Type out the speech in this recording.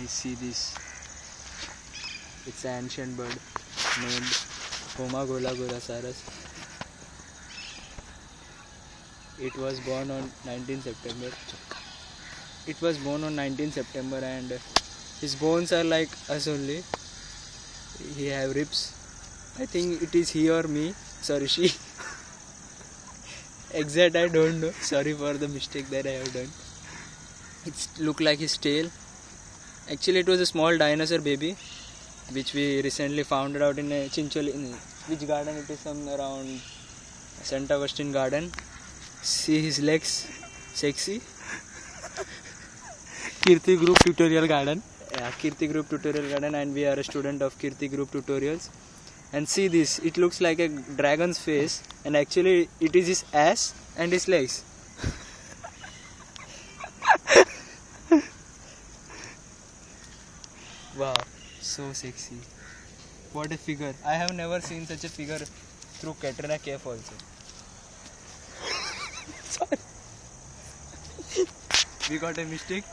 I see this. It's an ancient bird named Homagolagorosaurus. It was born on 19 September. It was born on 19 September and his bones are like us only. He have ribs. I think it is he or me. Sorry, she. Exact I don't know. Sorry for the mistake that I have done. It looked like his tail. Actually, it was a small dinosaur baby, which we recently found out in a Chincholi. In which garden it is? Some around St. Augustine garden. See his legs, sexy. Kirti Group Tutorial Garden. Yeah, Kirti Group Tutorial Garden, and we are a student of Kirti Group Tutorials. And see this, it looks like a dragon's face, and actually it is his ass and his legs. Wow, so sexy. What a figure. I have never seen such a figure through Katrina Kaif also. Sorry. We got a mistake.